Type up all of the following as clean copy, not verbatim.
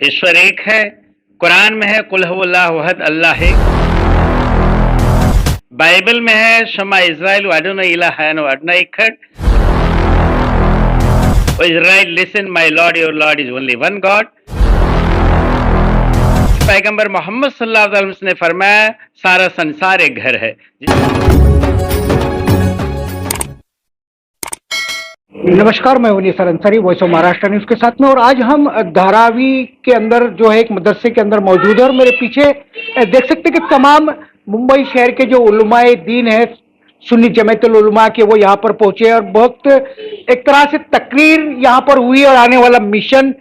ईश्वर एक है, कुरान में है कुल हुवल्लाहु अहद अल्लाह एक, बाइबल में है शमा इज़राइल अदोनाई इलाहन व अदना इक्कड, O Israel listen my lord your lord is only one God. पैगंबर मोहम्मद सल्लल्लाहु अलैहि वसल्लम ने फरमाया सारा संसार एक घर है। नमस्कार, मैं वनीसर Ansari, voice of Maharashtra news के साथ में। और आज हम धारावी के अंदर जो है एक मदरसे के अंदर मौजूद है और मेरे पीछे देख सकते हैं कि तमाम मुंबई शहर के जो उलमाए दीन है, सुन्नी जमातुल उलमा के, वो यहाँ पर पहुंचे और बहुत एक तरह से तकरीर यहाँ पर हुई और आने वाला मिशन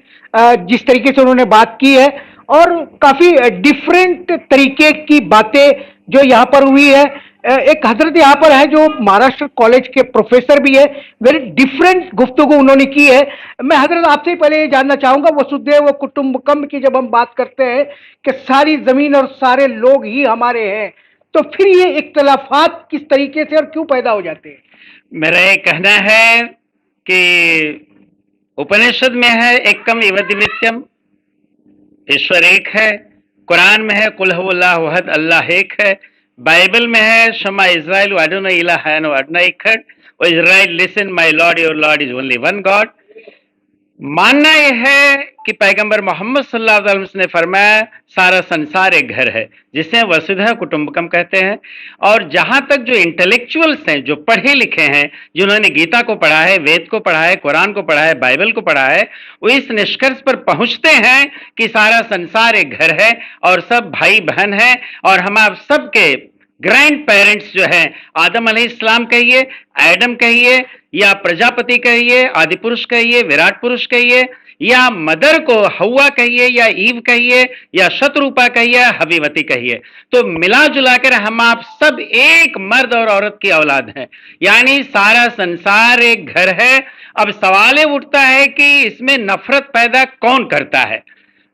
जिस तरीके से उन्होंने बात की है और काफी डिफरेंट तरीके की बातें जो यहाँ पर हुई है। एक हजरत यहाँ पर है जो महाराष्ट्र कॉलेज के प्रोफेसर भी है, वेरी डिफरेंट गुफ्तगू उन्होंने की है। मैं हजरत आपसे ही पहले ये जानना चाहूंगा, वसुधैव कुटुंबकम की जब हम बात करते हैं कि सारी जमीन और सारे लोग ही हमारे हैं, तो फिर ये इख्तलाफात किस तरीके से और क्यों पैदा हो जाते हैं? मेरा ये कहना है कि उपनिषद में है एकम इव द्वितीयम, ईश्वर एक है, कुरान में है कुल हुवल्लाहु अहद अल्लाह एक है, बाइबल में है शमा इज़राइल अदोनाई इलाहन व अदना इक्कड, O Israel listen my lord your lord is only one God. मानना यह है कि पैगंबर मोहम्मद सल्लल्लाहु अलैहि वसल्लम ने फरमाया सारा संसार एक घर है, जिसे वसुधैव कुटुंबकम कहते हैं। और जहां तक जो इंटेलेक्चुअल्स हैं, जो पढ़े लिखे हैं, जिन्होंने गीता को पढ़ा है, वेद को पढ़ा है, कुरान को पढ़ा है, बाइबल को पढ़ा है, वो इस निष्कर्ष पर पहुंचते हैं कि सारा संसार एक घर है और सब भाई बहन है और हम आप सबके ग्रैंड पेरेंट्स जो है, आदम अलैहिस्सलाम कहिए, एडम कहिए या प्रजापति कहिए, आदि पुरुष कहिए, विराट पुरुष कहिए, या मदर को हवा कहिए या ईव कहिए या शतरूपा कहिए, हबीवती कहिए, तो मिला जुलाकर हम आप सब एक मर्द और औरत की औलाद हैं, यानी सारा संसार एक घर है। अब सवाल ये उठता है कि इसमें नफरत पैदा कौन करता है?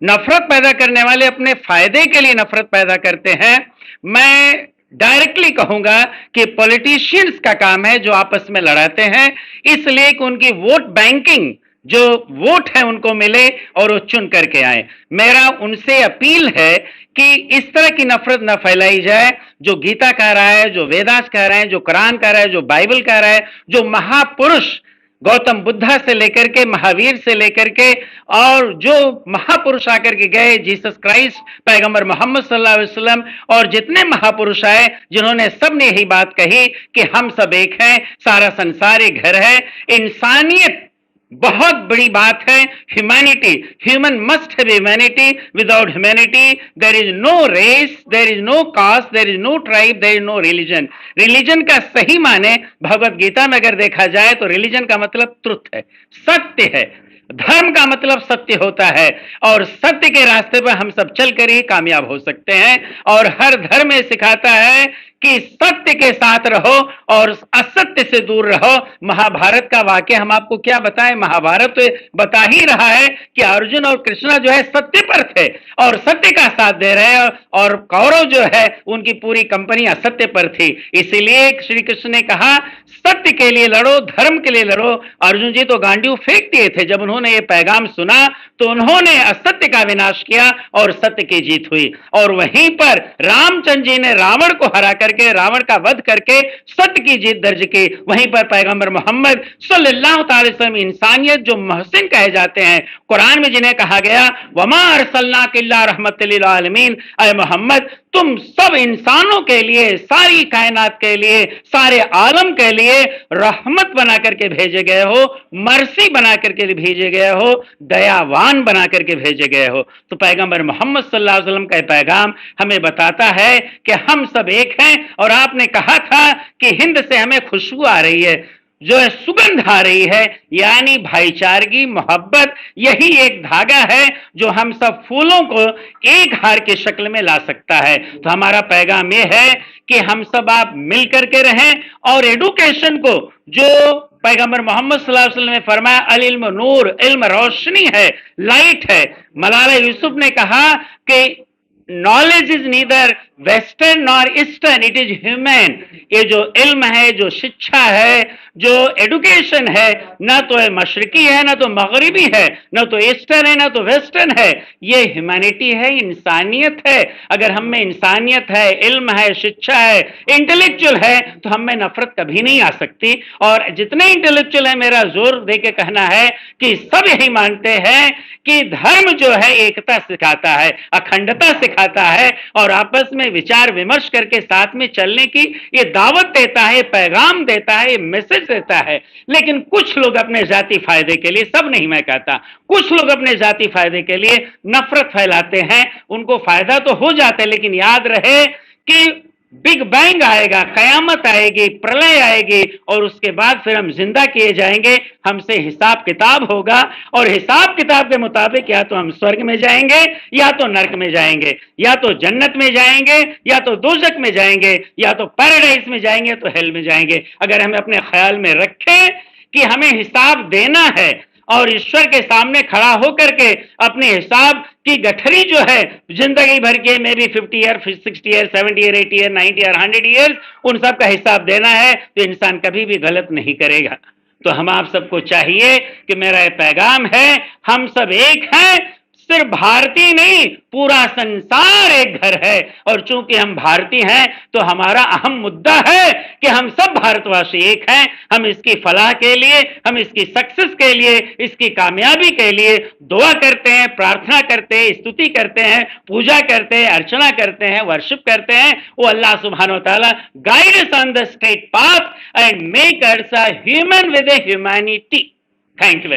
नफरत पैदा करने वाले अपने फायदे के लिए नफरत पैदा करते हैं। मैं डायरेक्टली कहूंगा कि पॉलिटिशियंस का काम है जो आपस में लड़ाते हैं, इसलिए कि उनकी वोट बैंकिंग, जो वोट है उनको मिले और वो चुन करके आए। मेरा उनसे अपील है कि इस तरह की नफरत न फैलाई जाए। जो गीता कह रहा है, जो वेदास कह रहे हैं, जो कुरान कह रहा है, जो बाइबल कह रहा है, जो महापुरुष गौतम बुद्धा से लेकर के, महावीर से लेकर के, और जो महापुरुष आकर के गए, जीसस क्राइस्ट, पैगंबर मोहम्मद सल्लल्लाहु अलैहि वसल्लम, और जितने महापुरुष आए, जिन्होंने सबने यही बात कही कि हम सब एक हैं, सारा संसार एक घर है। इंसानियत बहुत बड़ी बात है। Humanity, human must have humanity, without humanity there is no race, there is no caste, there is no tribe, there is no religion. Religion का सही माने भगवत गीता में अगर देखा जाए तो रिलीजन का मतलब ट्रुथ है, सत्य है। धर्म का मतलब सत्य होता है और सत्य के रास्ते पर हम सब चलकर ही कामयाब हो सकते हैं। और हर धर्म में सिखाता है कि सत्य के साथ रहो और असत्य से दूर रहो। महाभारत का वाक्य हम आपको क्या बताएं, महाभारत तो बता ही रहा है कि अर्जुन और कृष्णा जो है सत्य पर थे और सत्य का साथ दे रहे हैं, और कौरव जो है उनकी पूरी कंपनी असत्य पर थी। इसीलिए श्री कृष्ण ने कहा सत्य के लिए लड़ो, धर्म के लिए लड़ो। अर्जुन जी तो गांडीव फेंक दिए थे जब उन्होंने ये पैगाम सुना, तो उन्होंने असत्य का विनाश किया और सत्य की जीत हुई। और वहीं पर रामचंद्र जी ने रावण को हरा करके, रावण का वध करके सत्य की जीत दर्ज की। वहीं पर पैगंबर मोहम्मद सल्लल्लाहु अलैहि वसल्लम, इंसानियत जो मोहसिन कहे जाते हैं, कुरान में जिन्हें कहा गया वमा अरसलनाका इल्ला रहमतल लिल आलमीन, अय मोहम्मद तुम सब इंसानों के लिए, सारी कायनात के लिए, सारे आलम के लिए रहमत बना करके भेजे गए हो, मर्सी बना करके भेजे गए हो, दयावान बना करके भेजे गए हो। तो पैगंबर मोहम्मद सल्लल्लाहु अलैहि वसल्लम का पैगाम हमें बताता है कि हम सब एक हैं। और आपने कहा था कि हिंद से हमें खुशबू आ रही है, जो है सुगंध आ रही है, यानी भाईचारगी, मोहब्बत, यही एक धागा है जो हम सब फूलों को एक हार की शक्ल में ला सकता है। तो हमारा पैगाम यह है कि हम सब आप मिल करके रहें और एडुकेशन को, जो पैगंबर मोहम्मद सल्लल्लाहु अलैहि वसल्लम ने फरमाया अल इल्म नूर, इल्म रोशनी है, लाइट है। मलाला यूसुफ ने कहा कि knowledge is neither western nor eastern, it is human. ये जो इल्म है, जो शिक्षा है, जो एडुकेशन है, ना तो ये मशरकी है, ना तो मगरिबी है, ना तो ईस्टर्न है, ना तो वेस्टर्न है। ये ह्यूमैनिटी है, इंसानियत है। अगर हम में इंसानियत है, इल्म है, शिक्षा है, इंटेलेक्चुअल है, तो हम में नफरत कभी नहीं आ सकती। और जितने इंटेलेक्चुअल है, मेरा जोर दे के कहना है कि सब यही मानते हैं कि धर्म जो है एकता सिखाता है, अखंडता सिखाता है, और आपस में विचार विमर्श करके साथ में चलने की ये दावत देता है, पैगाम देता है, ये मैसेज देता है। लेकिन कुछ लोग अपने जाति फायदे के लिए, सब नहीं मैं कहता, कुछ लोग अपने जाति फायदे के लिए नफरत फैलाते हैं। उनको फायदा तो हो जाता है, लेकिन याद रहे कि बिग बैंग आएगा, कयामत आएगी, प्रलय आएगी, और उसके बाद फिर हम जिंदा किए जाएंगे, हमसे हिसाब किताब होगा, और हिसाब किताब के मुताबिक या तो हम स्वर्ग में जाएंगे, या तो नरक में जाएंगे, या तो जन्नत में जाएंगे, या तो दोजक में जाएंगे, या तो पैराडाइज में जाएंगे, तो हेल में जाएंगे। अगर हम अपने ख्याल में रखें कि हमें हिसाब देना है, और ईश्वर के सामने खड़ा होकर के अपने हिसाब की गठरी जो है जिंदगी भर के, may be 50 year, 60 year, 70 year, 80 year, 90 year, 100 year, उन सब का हिसाब देना है, तो इंसान कभी भी गलत नहीं करेगा। तो हम आप सबको चाहिए कि मेरा ये पैगाम है, हम सब एक हैं। सिर्फ भारतीय नहीं, पूरा संसार एक घर है। और चूंकि हम भारतीय हैं, तो हमारा अहम मुद्दा है कि हम सब भारतवासी एक हैं। हम इसकी फलाह के लिए, हम इसकी सक्सेस के लिए, इसकी कामयाबी के लिए दुआ करते हैं, प्रार्थना करते हैं, स्तुति करते हैं, पूजा करते हैं, अर्चना करते हैं, वर्शिप करते हैं। वो अल्लाह सुब्हानो व तआला guide us on the straight path and make us a human with A humanity. Thank you very much.